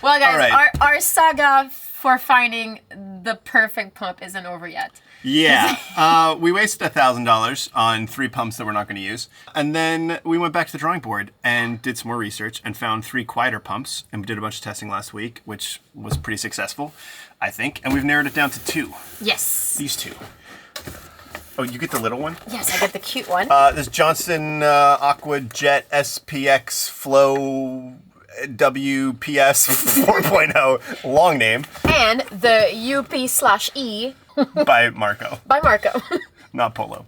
Well, guys, right. our saga for finding the perfect pump isn't over yet. Yeah. We wasted $1,000 on 3 pumps that we're not going to use. And then we went back to the drawing board and did some more research and found 3 quieter pumps. And we did a bunch of testing last week, which was pretty successful, I think. And we've narrowed it down to 2. Yes. These 2. Oh, you get the little one? Yes, I get the cute one. This Johnson Aqua Jet SPX Flow WPS 4.0, long name. And the UP/E by Marco. By Marco. Not Polo.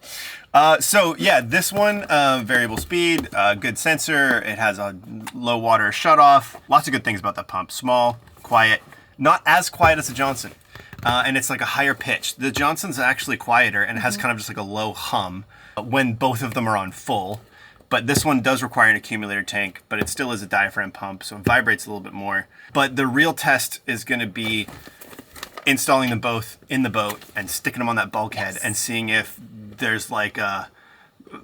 So yeah, this one, variable speed, good sensor. It has a low water shutoff. Lots of good things about that pump. Small, quiet, not as quiet as the Johnson. And it's like a higher pitch. The Johnson's actually quieter and has kind of just like a low hum when both of them are on full. But this one does require an accumulator tank, but it still is a diaphragm pump, so it vibrates a little bit more. But the real test is going to be installing them both in the boat and sticking them on that bulkhead and seeing if there's like a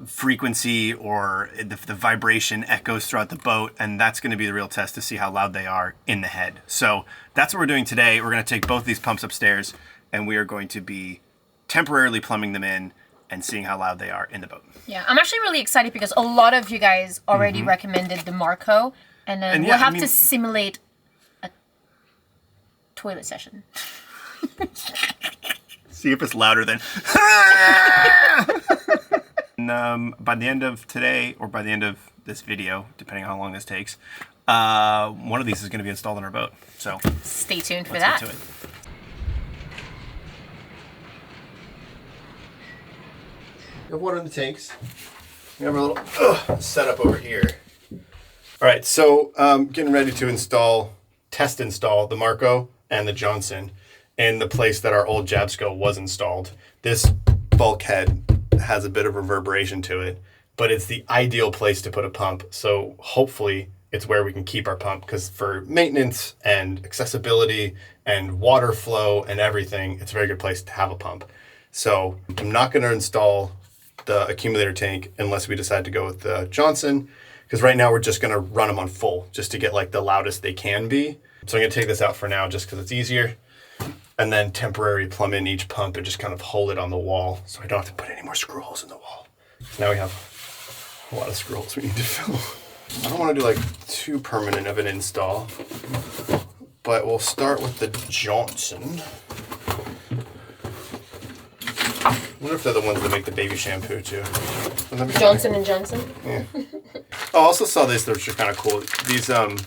frequency or the vibration echoes throughout the boat, and that's going to be the real test to see how loud they are in the head. So that's what we're doing today. We're going to take both these pumps upstairs, and we are going to be temporarily plumbing them in and seeing how loud they are in the boat. Yeah, I'm actually really excited because a lot of you guys already recommended the Marco, and then we'll have to simulate a toilet session. See if it's louder than... And, by the end of today, or by the end of this video, depending on how long this takes, one of these is going to be installed on our boat. So stay tuned for let's that. Get to it. We have water in the tanks. We have our little setup over here. All right, so getting ready to test install the Marco and the Johnson in the place that our old Jabsco was installed. This bulkhead has a bit of reverberation to it, but it's the ideal place to put a pump. So hopefully it's where we can keep our pump, because for maintenance and accessibility and water flow and everything, it's a very good place to have a pump. So I'm not going to install the accumulator tank unless we decide to go with the Johnson, because right now we're just going to run them on full just to get like the loudest they can be. So I'm going to take this out for now just because it's easier, and then temporary plumb in each pump and just kind of hold it on the wall so I don't have to put any more screw holes in the wall. So now we have a lot of screw holes we need to fill. I don't want to do like too permanent of an install, but we'll start with the Johnson. I wonder if they're the ones that make the baby shampoo too. Johnson & Johnson? Yeah. I also saw this, which are kind of cool. These the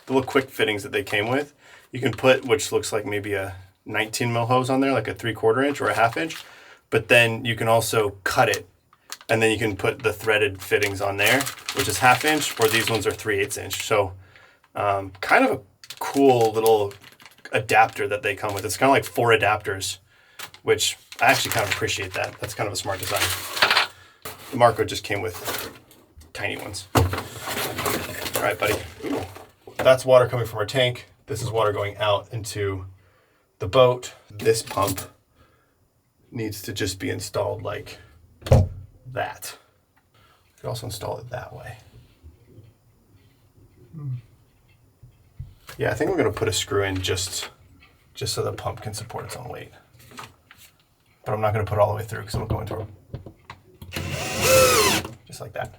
little quick fittings that they came with, you can put, which looks like maybe a 19 mil hose on there, like a 3/4 inch or a 1/2 inch. But then you can also cut it, and then you can put the threaded fittings on there, which is 1/2 inch, or these ones are 3/8 inch. So kind of a cool little adapter that they come with. It's kind of like 4 adapters, which I actually kind of appreciate that. That's kind of a smart design. The Marco just came with tiny ones. All right, buddy. Ooh. That's water coming from our tank. This is water going out into the boat. This pump needs to just be installed like that. You could also install it that way. Yeah, I think we're going to put a screw in just so the pump can support its own weight. But I'm not going to put it all the way through because it'll go into just like that.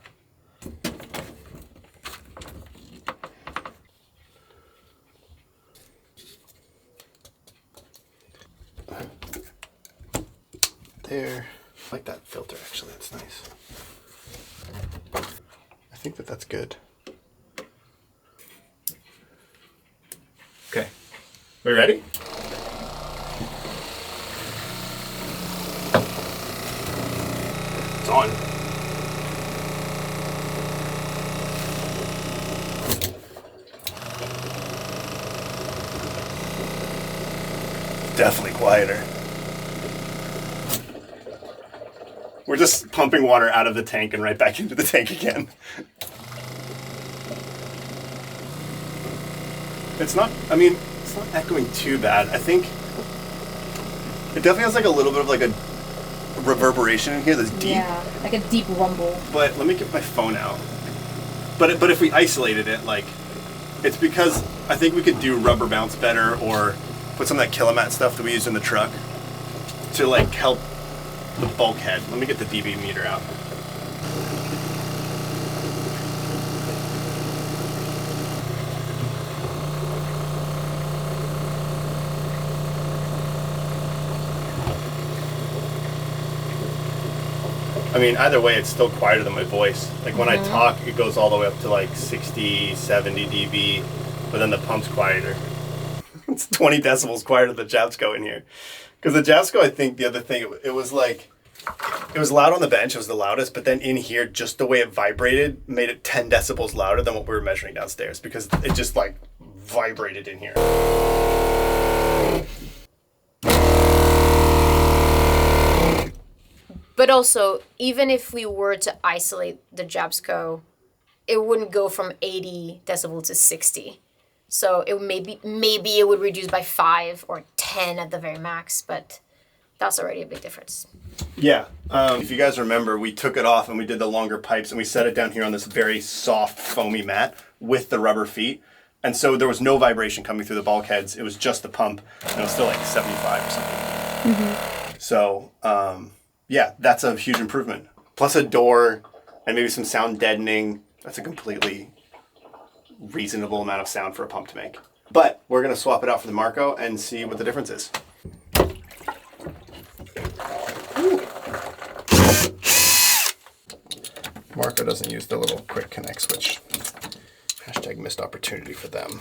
There. I like that filter, actually. That's nice. I think that's good. Okay. We ready? It's on. Definitely quieter. We're just pumping water out of the tank and right back into the tank again. It's not echoing too bad. I think it definitely has like a little bit of like a reverberation in here that's deep. Yeah, like a deep rumble. But let me get my phone out. But if we isolated it, like, it's because I think we could do rubber bounce better or put some of that Kilomat stuff that we used in the truck to like help the bulkhead. Let me get the dB meter out. I mean, either way, it's still quieter than my voice. Like when I talk, it goes all the way up to like 60, 70 dB, but then the pump's quieter. It's 20 decibels quieter than the Japsco in here. Because the Japsco, I think the other thing, it was like, it was loud on the bench, it was the loudest, but then in here, just the way it vibrated made it 10 decibels louder than what we were measuring downstairs because it just like vibrated in here. But also, even if we were to isolate the Japsco, it wouldn't go from 80 decibels to 60. So it maybe it would reduce by 5 or 10 at the very max, but that's already a big difference. Yeah. If you guys remember, we took it off and we did the longer pipes and we set it down here on this very soft, foamy mat with the rubber feet. And so there was no vibration coming through the bulkheads. It was just the pump, and it was still like 75 or something. Mm-hmm. So, yeah, that's a huge improvement. Plus a door and maybe some sound deadening. That's a completely reasonable amount of sound for a pump to make. But we're going to swap it out for the Marco and see what the difference is. Ooh. Marco doesn't use the little quick connect switch. Hashtag missed opportunity for them.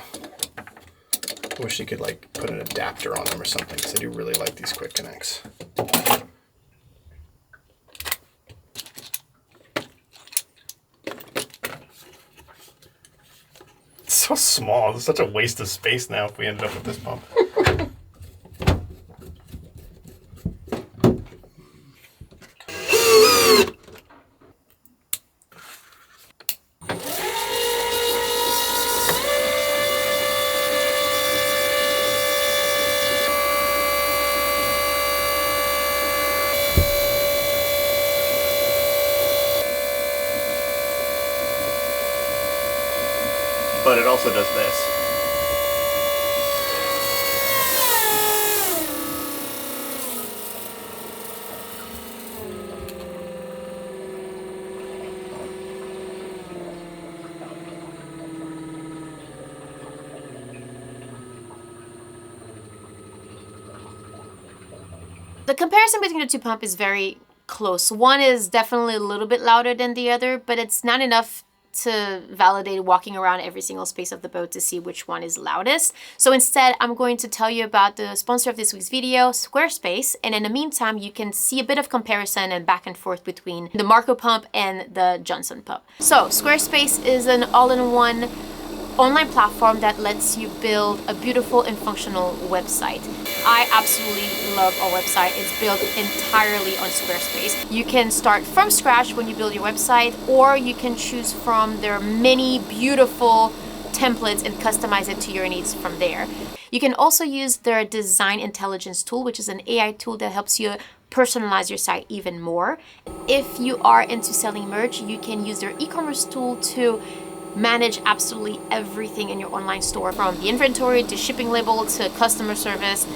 I wish you could like put an adapter on them or something because I do really like these quick connects. It's so small. It's such a waste of space now if we ended up with this pump. But it also does this. The comparison between the two pumps is very close. One is definitely a little bit louder than the other, but it's not enough to validate walking around every single space of the boat to see which one is loudest. So instead, I'm going to tell you about the sponsor of this week's video, Squarespace, and in the meantime, you can see a bit of comparison and back and forth between the Marco pump and the Johnson pump. So Squarespace is an all-in-one online platform that lets you build a beautiful and functional website. I absolutely love our website. It's built entirely on Squarespace. You can start from scratch when you build your website, or you can choose from their many beautiful templates and customize it to your needs from there. You can also use their design intelligence tool, which is an AI tool that helps you personalize your site even more. If you are into selling merch, you can use their e-commerce tool to manage absolutely everything in your online store, from the inventory to shipping label to customer service.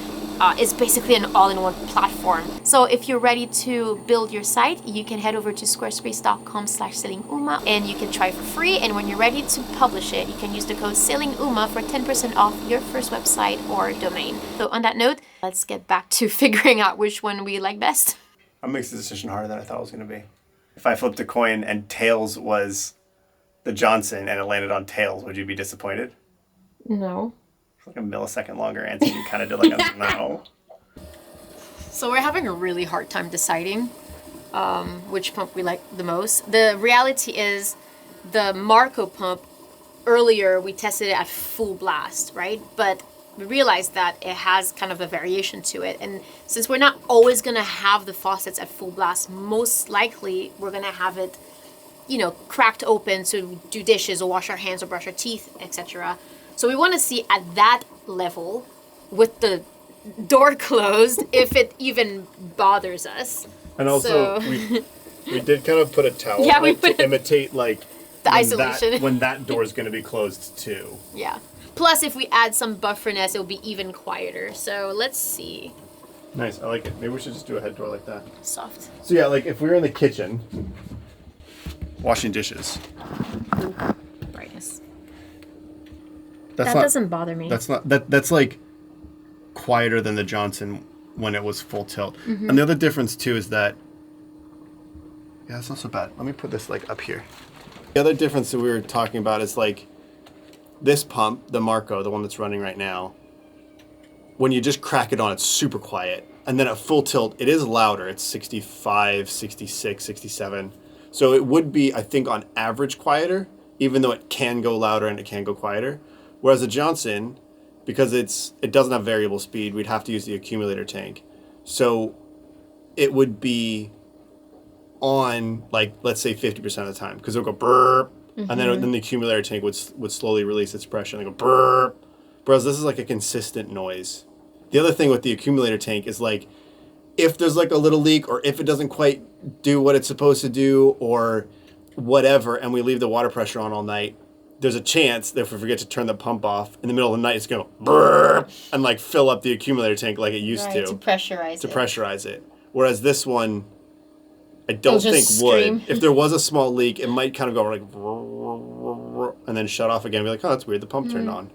It's basically an all-in-one platform. So if you're ready to build your site, you can head over to squarespace.com/sailinguma and you can try for free. And when you're ready to publish it, you can use the code SAILINGUMA for 10% off your first website or domain. So on that note, let's get back to figuring out which one we like best. That makes the decision harder than I thought it was going to be. If I flipped a coin and tails was the Johnson and it landed on tails, would you be disappointed? No. It's like a millisecond longer answer. You kind of did like a no. So we're having a really hard time deciding which pump we like the most. The reality is the Marco pump, earlier we tested it at full blast, right? But we realized that it has kind of a variation to it. And since we're not always going to have the faucets at full blast, most likely we're going to have it, you know, cracked open to do dishes or wash our hands or brush our teeth, etc. So we want to see at that level, with the door closed, if it even bothers us. And also, we did kind of put a towel to imitate like the isolation when that door is going to be closed too. Yeah. Plus, if we add some bufferness, it'll be even quieter. So let's see. Nice, I like it. Maybe we should just do a head door like that. Soft. So yeah, like if we were in the kitchen, washing dishes. Ooh, brightness. That doesn't bother me. That's like quieter than the Johnson when it was full tilt. Mm-hmm. And the other difference too is that, yeah, it's not so bad. Let me put this like up here. The other difference that we were talking about is like this pump, the Marco, the one that's running right now, when you just crack it on, it's super quiet. And then at full tilt, it is louder. It's 65, 66, 67. So it would be, I think, on average quieter, even though it can go louder and it can go quieter. Whereas a Johnson, because it doesn't have variable speed, we'd have to use the accumulator tank. So it would be on, like, let's say 50% of the time, because it'll go burp, and then the accumulator tank would slowly release its pressure and go burp. Whereas this is like a consistent noise. The other thing with the accumulator tank is like, if there's like a little leak or if it doesn't quite do what it's supposed to do or whatever, and we leave the water pressure on all night, there's a chance that if we forget to turn the pump off in the middle of the night, it's going to burp and like fill up the accumulator tank like it used to pressurize it. Whereas this one, I don't think would. If there was a small leak, it might kind of go like and then shut off again and be like, oh, that's weird, the pump turned on.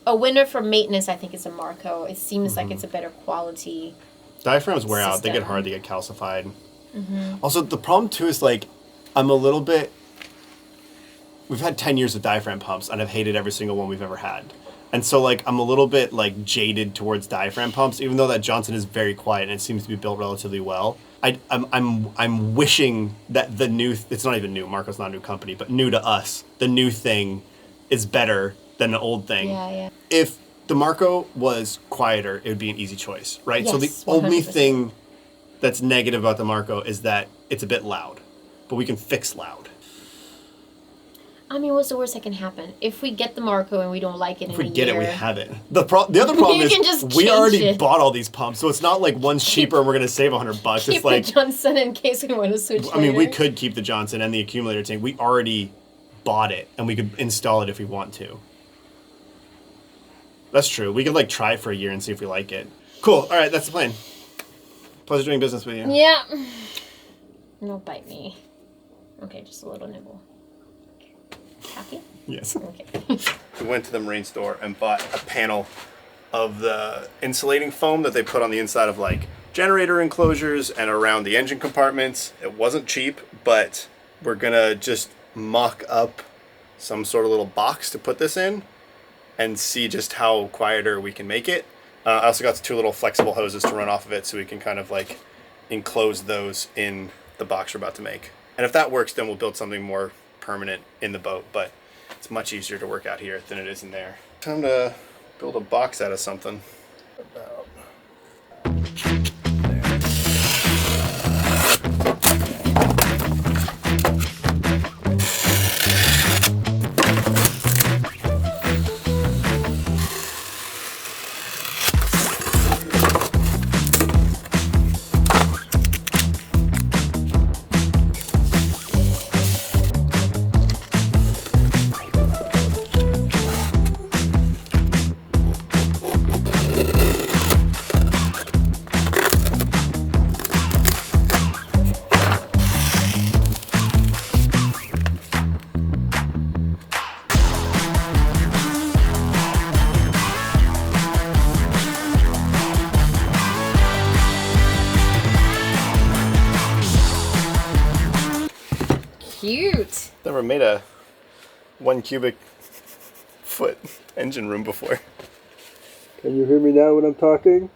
A winner for maintenance, I think, is a Marco. It seems like it's a better quality. Diaphragms wear out. They get hard. They get calcified. Also, the problem, too, is, like, I'm a little bit... We've had 10 years of diaphragm pumps, and I've hated every single one we've ever had. And so, like, I'm a little bit, like, jaded towards diaphragm pumps, even though that Johnson is very quiet and it seems to be built relatively well. I'm wishing that the new... It's not even new. Marco's not a new company, but new to us. The new thing is better than the old thing. Yeah. If the Marco was quieter, it would be an easy choice, right? Yes, so the 100%. only thing that's negative about the Marco is that it's a bit loud, but we can fix loud. I mean, what's the worst that can happen? If we get the Marco and we don't like it If we get it, we have it. The other problem You is can just we change already it. bought all these pumps, so it's not like one's cheaper and we're going to save $100. Keep It's like the Johnson in case we want to switch I mean, we later. could keep the Johnson and the accumulator tank. We already bought it, and we could install it if we want to. That's true. We could like try it for a year and see if we like it. Cool. All right, that's the plan. Pleasure doing business with you. Yeah. Don't bite me. Okay, just a little nibble. Happy? Yes. Okay. We went to the marine store and bought a panel of the insulating foam that they put on the inside of like generator enclosures and around the engine compartments. It wasn't cheap, but we're gonna just mock up some sort of little box to put this in and see just how quieter we can make it. I also got 2 little flexible hoses to run off of it so we can kind of like enclose those in the box we're about to make. And if that works, then we'll build something more permanent in the boat, but it's much easier to work out here than it is in there. Time to build a box out of something. Cute. Never made a 1 cubic foot engine room before. Can you hear me now when I'm talking?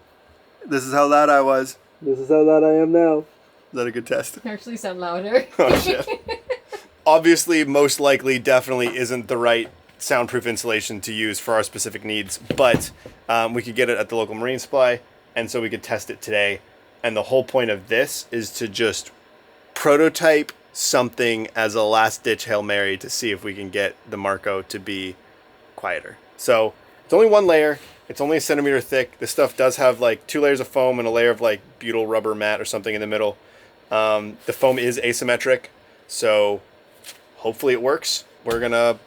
This is how loud I was. This is how loud I am now. Is that a good test? You actually sound louder. Oh shit. Obviously, most likely, definitely isn't the right soundproof insulation to use for our specific needs, but we could get it at the local marine supply, and so we could test it today. And the whole point of this is to just prototype something as a last-ditch Hail Mary to see if we can get the Marco to be quieter. So it's only 1 layer. It's only 1 centimeter thick. This stuff does have like 2 layers of foam and a layer of like butyl rubber mat or something in the middle. The foam is asymmetric, so hopefully it works. We're gonna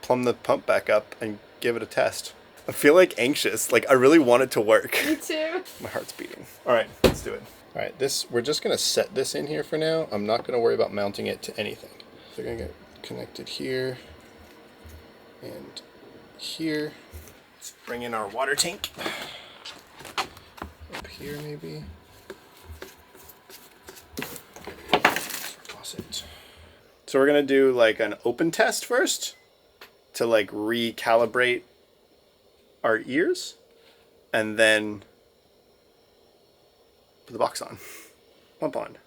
plumb the pump back up and give it a test. I feel like anxious. Like I really want it to work. Me too. My heart's beating. All right, let's do it. All right, we're just gonna set this in here for now. I'm not gonna worry about mounting it to anything. So we're gonna get connected here and here. Let's bring in our water tank. Up here maybe. Faucet. So we're gonna do like an open test first to like recalibrate our ears and then put the box on. Pump on.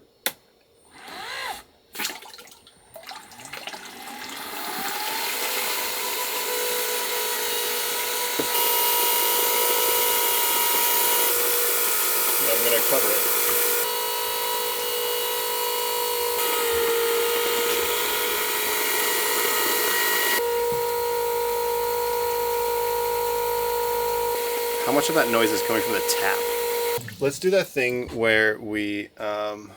Then I'm gonna cover it. How much of that noise is coming from the tap? Let's do that thing where we don't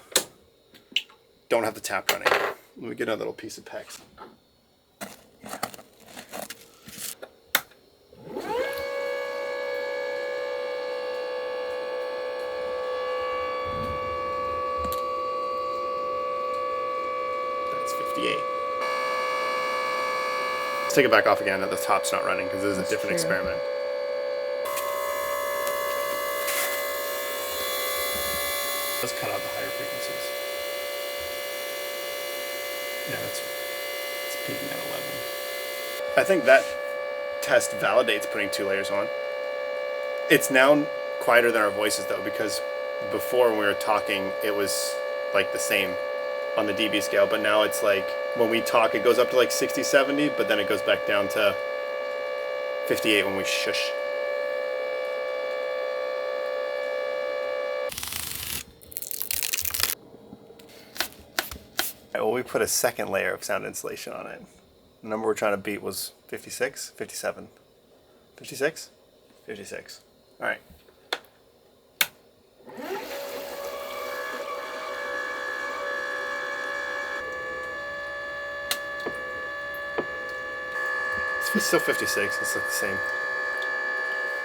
have the tap running. Let me get a little piece of PEX. That's 58. Let's take it back off again now the top's not running because this is a different experiment. Let's cut out the higher frequencies. Yeah, it's peaking at 11. I think that test validates putting 2 layers on. It's now quieter than our voices though, because before when we were talking, it was like the same on the dB scale, but now it's like when we talk, it goes up to like 60, 70, but then it goes back down to 58 when we shush. Well, we put a second layer of sound insulation on it. The number we're trying to beat was 56, 57, 56, 56. All right. It's still 56, it's like the same.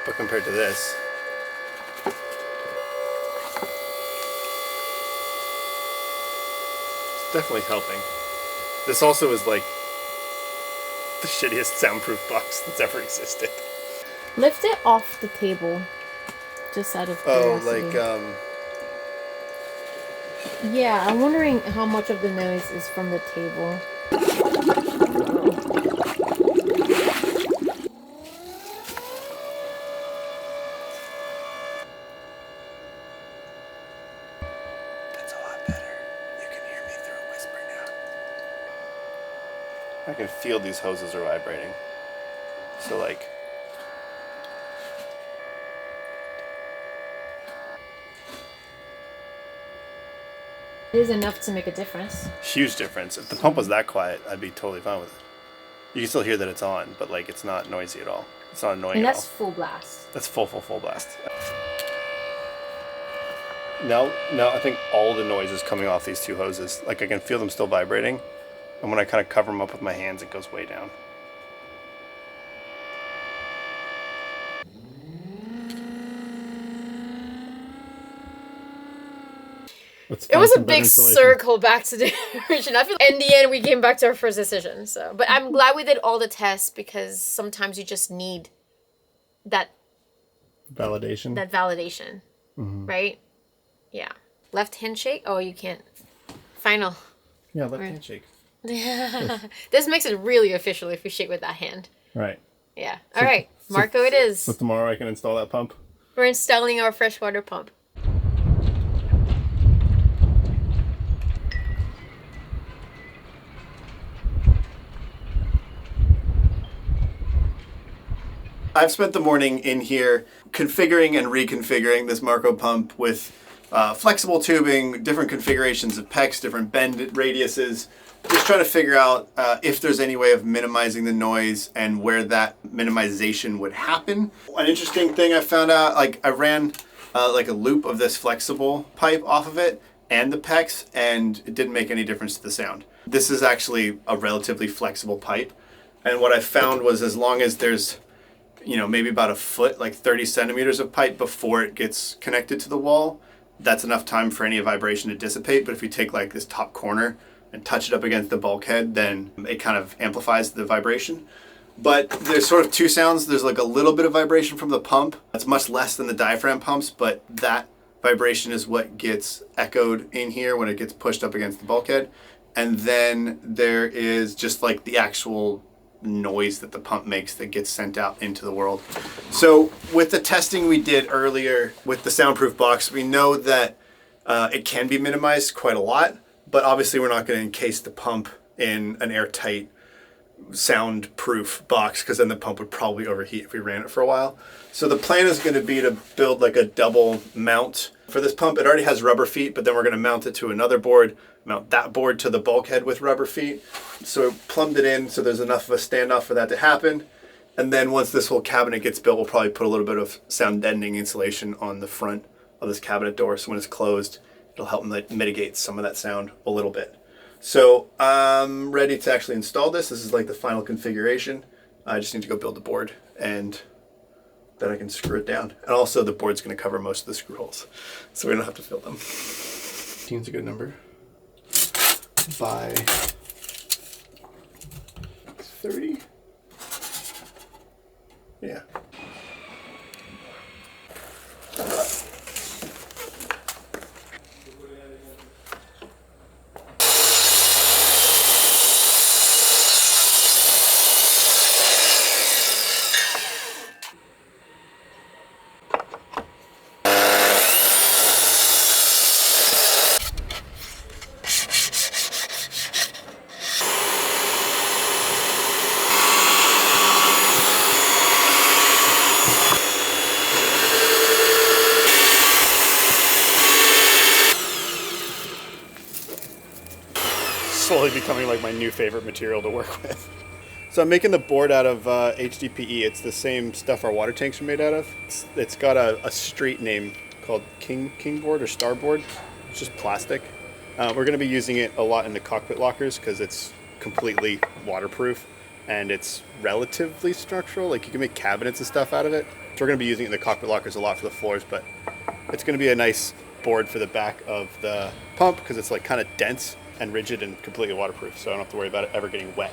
But compared to this, definitely helping. This also is like the shittiest soundproof box that's ever existed. Lift it off the table, just out of curiosity. Yeah, I'm wondering how much of the noise is from the table. I can feel these hoses are vibrating. So like, It is enough to make a difference. huge difference. If the pump was that quiet, I'd be totally fine with it. You can still hear that it's on, but like it's not noisy at all. It's not annoying And at that's all. full blast. That's full blast. Now I think all the noise is coming off these 2 hoses. Like I can feel them still vibrating. And when I kind of cover them up with my hands, it goes way down. It was a big circle back to the original. I feel in the end we came back to our first decision. So, but I'm glad we did all the tests because sometimes you just need that Validation. Right? Yeah. Left handshake. Oh, you can't. Final. Yeah, left handshake. This makes it really official if you shake with that hand. Right. Yeah. All right. Marco it is. So tomorrow I can install that pump? We're installing our freshwater pump. I've spent the morning in here configuring and reconfiguring this Marco pump with flexible tubing, different configurations of PEX, different bend radiuses, just trying to figure out if there's any way of minimizing the noise and where that minimization would happen. An interesting thing I found out, like I ran like a loop of this flexible pipe off of it and the PEX, and it didn't make any difference to the sound. This is actually a relatively flexible pipe, and what I found was as long as there's maybe about a foot, like 30 centimeters of pipe before it gets connected to the wall, that's enough time for any vibration to dissipate. But if you take like this top corner and touch it up against the bulkhead, then it kind of amplifies the vibration. But there's sort of two sounds. There's like a little bit of vibration from the pump. That's much less than the diaphragm pumps, but that vibration is what gets echoed in here when it gets pushed up against the bulkhead. And then there is just like the actual noise that the pump makes that gets sent out into the world. So with the testing we did earlier with the soundproof box, we know that it can be minimized quite a lot, but obviously we're not going to encase the pump in an airtight soundproof box because then the pump would probably overheat if we ran it for a while. So the plan is going to be to build like a double mount for this pump. It already has rubber feet, but then we're going to mount it to another board, mount that board to the bulkhead with rubber feet. So plumbed it in so there's enough of a standoff for that to happen. And then once this whole cabinet gets built, we'll probably put a little bit of sound deadening insulation on the front of this cabinet door. So when it's closed, it'll help mitigate some of that sound a little bit. So I'm ready to actually install this. This is like the final configuration. I just need to go build the board and then I can screw it down. And also the board's going to cover most of the screw holes, so we don't have to fill them. 15's a good number. By 30. Yeah. Slowly becoming like my new favorite material to work with. So I'm making the board out of HDPE. It's the same stuff our water tanks are made out of. It's got a street name called King board or Star board. It's just plastic. We're going to be using it a lot in the cockpit lockers because it's completely waterproof and it's relatively structural. Like you can make cabinets and stuff out of it. So we're going to be using it in the cockpit lockers a lot for the floors, but it's going to be a nice board for the back of the pump because it's like kind of dense and rigid and completely waterproof, so I don't have to worry about it ever getting wet.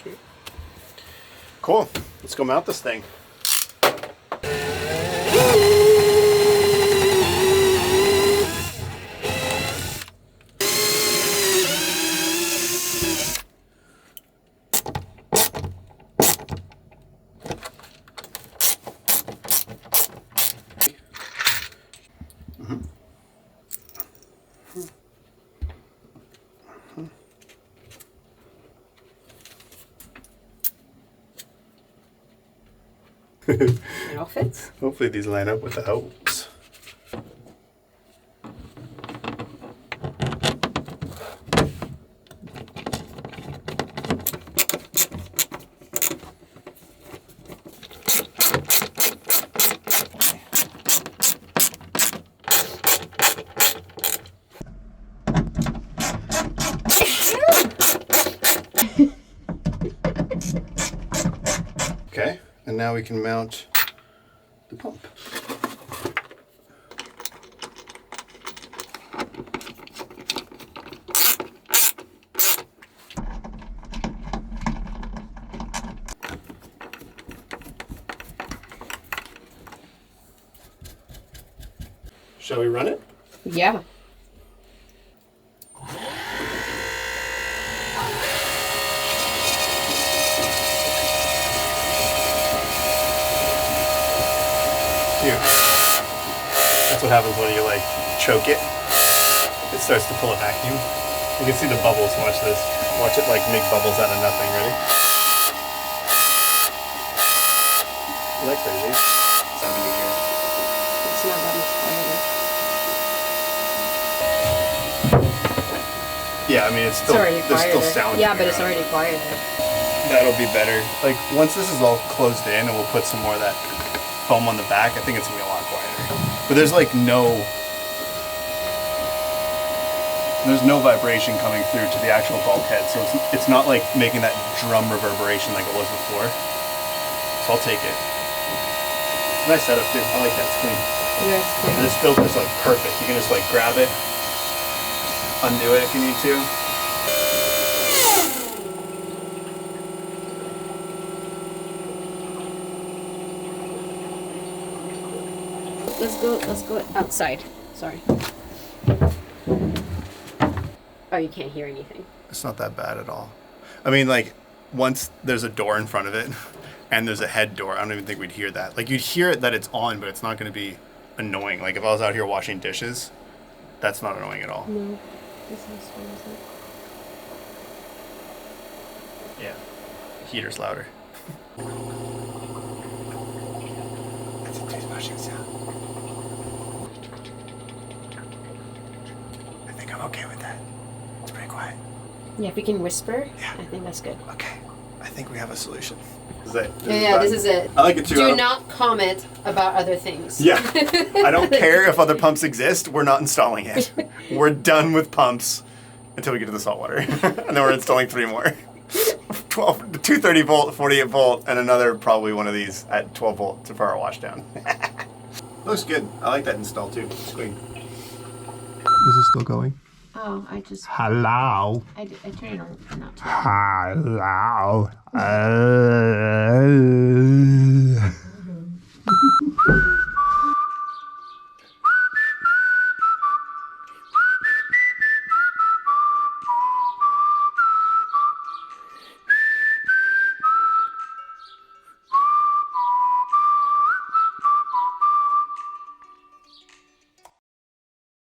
Sweet. Cool. Let's go mount this thing. It all fits. Hopefully these line up with the hose. Okay, and now we can mount the pump. Shall we run it? Yeah. Here. That's what happens when you like choke it. It starts to pull a vacuum You can see the bubbles. Watch this. Watch it like make bubbles out of nothing. Ready? Isn't that crazy? Sound to be here. It's not that much quieter. Yeah, I mean it's still already there's still quieter. sound. Yeah, but here, it's already quieter. That'll be better. Like once this is all closed in, and we'll put some more of that foam on the back. I think it's gonna be a lot quieter. But there's like no vibration coming through to the actual bulkhead, so it's not like making that drum reverberation like it was before. So I'll take it. It's a nice setup too. I like that. It's clean. Yeah, it's clean. And this filter's like perfect. You can just like grab it, undo it if you need to. Let's go outside. Sorry. Oh, you can't hear anything. It's not that bad at all. I mean, like, once there's a door in front of it and there's a head door, I don't even think we'd hear that. Like, you'd hear it that it's on, but it's not going to be annoying. Like, if I was out here washing dishes, that's not annoying at all. No. This is what is it? Yeah. The heater's louder. That's a toothbrushing sound. I think I'm okay with that. It's pretty quiet. Yeah, if you can whisper, Yeah. I think that's good. Okay. I think we have a solution. This is it. This is it. I like it too. Do not comment about other things. Yeah. I don't care if other pumps exist. We're not installing it. We're done with pumps until we get to the saltwater. And then we're installing 3 more. 230 volt, 48 volt, and another probably one of these at 12 volt for our washdown. Looks good. I like that install too. It's clean. This is still going? Oh, I just... Hello. I turned it on not too Hello.